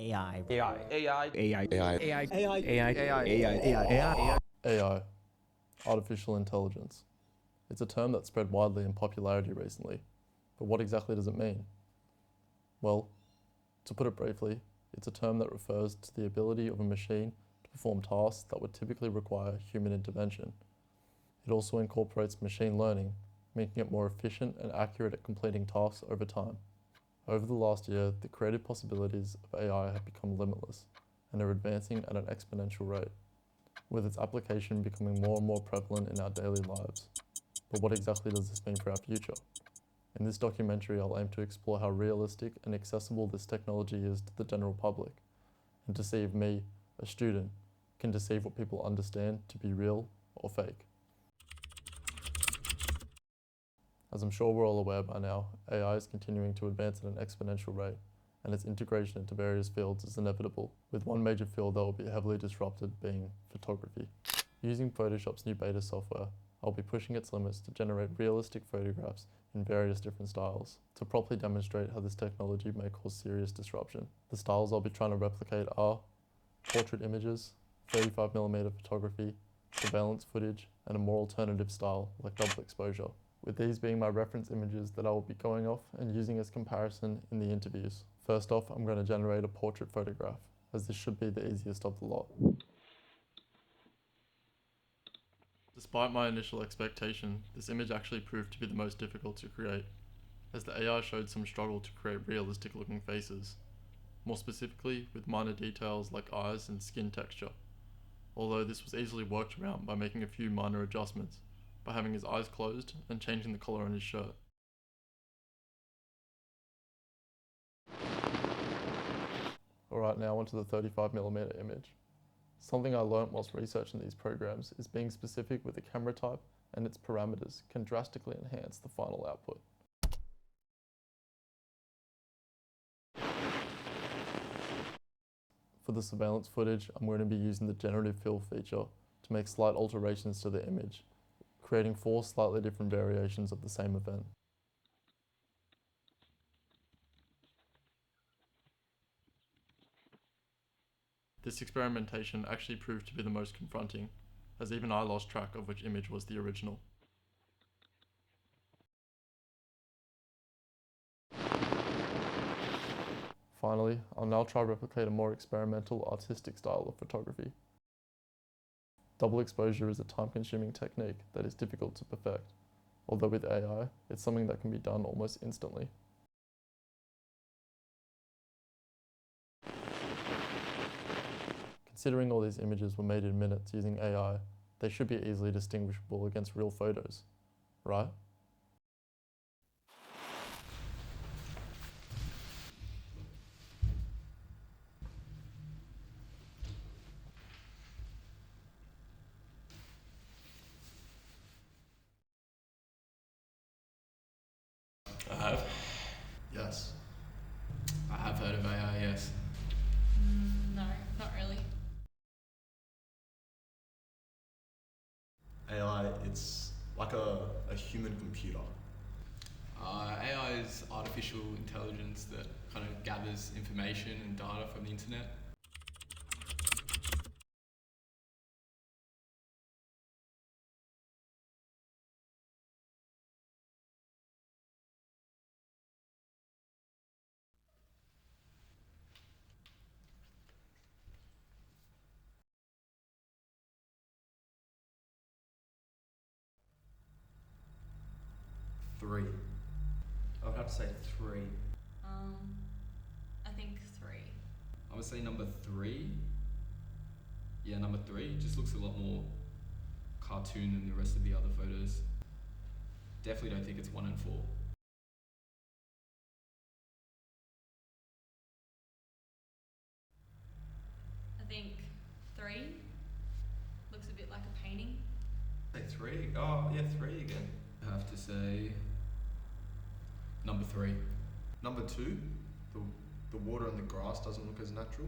AI. AI. AI. AI. AI. AI. AI. AI. AI, artificial intelligence. It's a term that's spread widely in popularity recently, but what exactly does it mean? Well, to put it briefly, it's a term that refers to the ability of a machine to perform tasks that would typically require human intervention. It also incorporates machine learning, making it more efficient and accurate at completing tasks over time. Over the last year, the creative possibilities of AI have become limitless and are advancing at an exponential rate, with its application becoming more and more prevalent in our daily lives. But what exactly does this mean for our future? In this documentary, I'll aim to explore how realistic and accessible this technology is to the general public, and to see if me, a student, can deceive what people understand to be real or fake. As I'm sure we're all aware by now, AI is continuing to advance at an exponential rate, and its integration into various fields is inevitable, with one major field that will be heavily disrupted being photography. Using Photoshop's new beta software, I'll be pushing its limits to generate realistic photographs in various different styles, to properly demonstrate how this technology may cause serious disruption. The styles I'll be trying to replicate are portrait images, 35mm photography, surveillance footage, and a more alternative style like double exposure, with these being my reference images that I will be going off and using as comparison in the interviews. First off, I'm going to generate a portrait photograph, as this should be the easiest of the lot. Despite my initial expectation, this image actually proved to be the most difficult to create, as the AI showed some struggle to create realistic looking faces, more specifically with minor details like eyes and skin texture, although this was easily worked around by making a few minor adjustments, by having his eyes closed and changing the collar on his shirt. Alright, now onto the 35mm image. Something I learnt whilst researching these programs is being specific with the camera type and its parameters can drastically enhance the final output. For the surveillance footage, I'm going to be using the generative fill feature to make slight alterations to the image, creating 4 slightly different variations of the same event. This experimentation actually proved to be the most confronting, as even I lost track of which image was the original. Finally, I'll now try to replicate a more experimental, artistic style of photography. Double exposure is a time-consuming technique that is difficult to perfect, although with AI, it's something that can be done almost instantly. Considering all these images were made in minutes using AI, they should be easily distinguishable against real photos, right? I have. Yes. I have heard of AI, yes. No, not really. AI, it's like a human computer. AI is artificial intelligence that kind of gathers information and data from the internet. Three. I would have to say 3. I think 3. I would say number 3. Yeah, number 3. It just looks a lot more cartoon than the rest of the other photos. Definitely don't think it's 1 and 4. I think 3 looks a bit like a painting. Say 3? Oh, yeah, 3 again. I have to say number 3. Number 2, the water and the grass doesn't look as natural.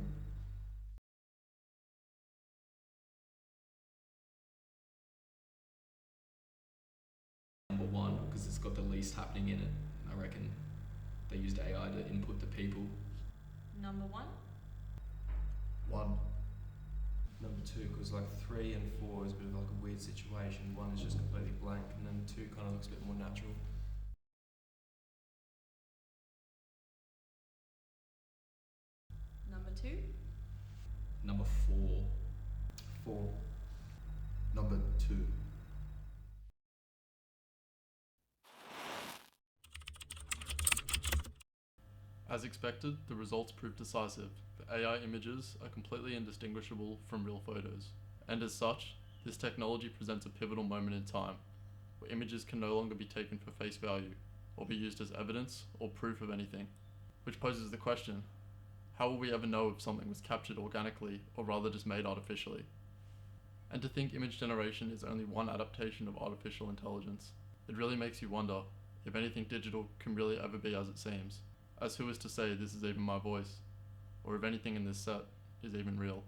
Number 1, because it's got the least happening in it. I reckon they used AI to input the people. Number 1? 1. Number 2, because like 3 and 4 is a bit of like a weird situation. 1 is just completely blank, and then 2 kind of looks a bit more natural. Number 2. Number 4. 4. Number 2. As expected, the results proved decisive. The AI images are completely indistinguishable from real photos, and as such, this technology presents a pivotal moment in time, where images can no longer be taken for face value, or be used as evidence or proof of anything. Which poses the question, how will we ever know if something was captured organically, or rather just made artificially? And to think image generation is only one adaptation of artificial intelligence, it really makes you wonder if anything digital can really ever be as it seems. As who is to say this is even my voice, or if anything in this set is even real.